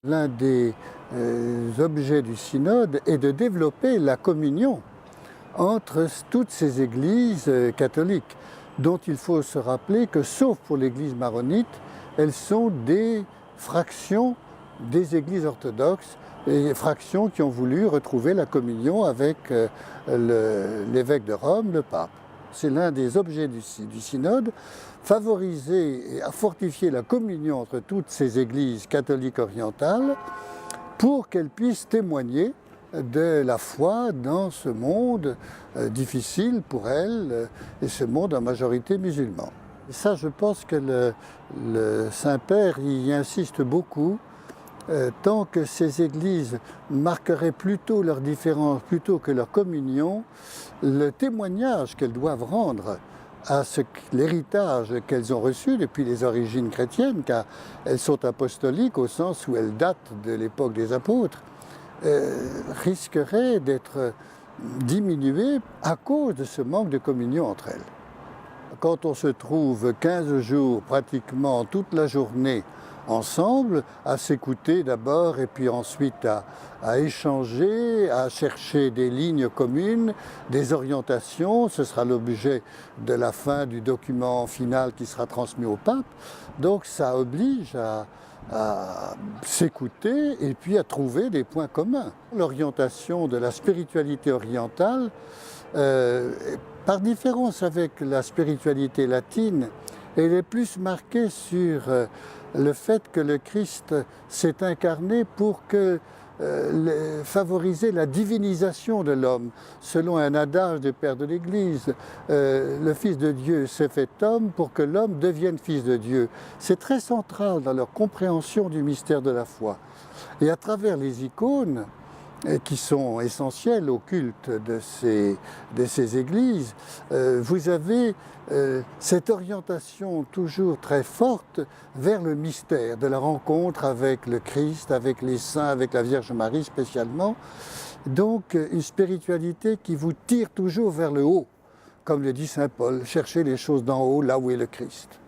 L'un des objets du synode est de développer la communion entre toutes ces églises catholiques, dont il faut se rappeler que, sauf pour l'église maronite, elles sont des fractions des églises orthodoxes, et fractions qui ont voulu retrouver la communion avec l'évêque de Rome, le pape. C'est l'un des objets du synode, favoriser et fortifier la communion entre toutes ces églises catholiques orientales pour qu'elles puissent témoigner de la foi dans ce monde difficile pour elles, et ce monde en majorité musulman. Et ça, je pense que le Saint-Père y insiste beaucoup, tant que ces églises marqueraient plutôt leur différence plutôt que leur communion, le témoignage qu'elles doivent rendre à l'héritage qu'elles ont reçu depuis les origines chrétiennes, car elles sont apostoliques au sens où elles datent de l'époque des apôtres, risquerait d'être diminué à cause de ce manque de communion entre elles. Quand on se trouve 15 jours, pratiquement toute la journée, ensemble, à s'écouter d'abord et puis ensuite à échanger, à chercher des lignes communes, des orientations. Ce sera l'objet de la fin du document final qui sera transmis au pape. Donc ça oblige à s'écouter et puis à trouver des points communs. L'orientation de la spiritualité orientale, par différence avec la spiritualité latine, elle est plus marquée sur le fait que le Christ s'est incarné pour favoriser la divinisation de l'homme. Selon un adage des pères de l'Église, le Fils de Dieu s'est fait homme pour que l'homme devienne Fils de Dieu. C'est très central dans leur compréhension du mystère de la foi. Et à travers les icônes, qui sont essentielles au culte de ces églises, vous avez cette orientation toujours très forte vers le mystère de la rencontre avec le Christ, avec les saints, avec la Vierge Marie spécialement. Donc une spiritualité qui vous tire toujours vers le haut, comme le dit saint Paul, cherchez les choses d'en haut, là où est le Christ.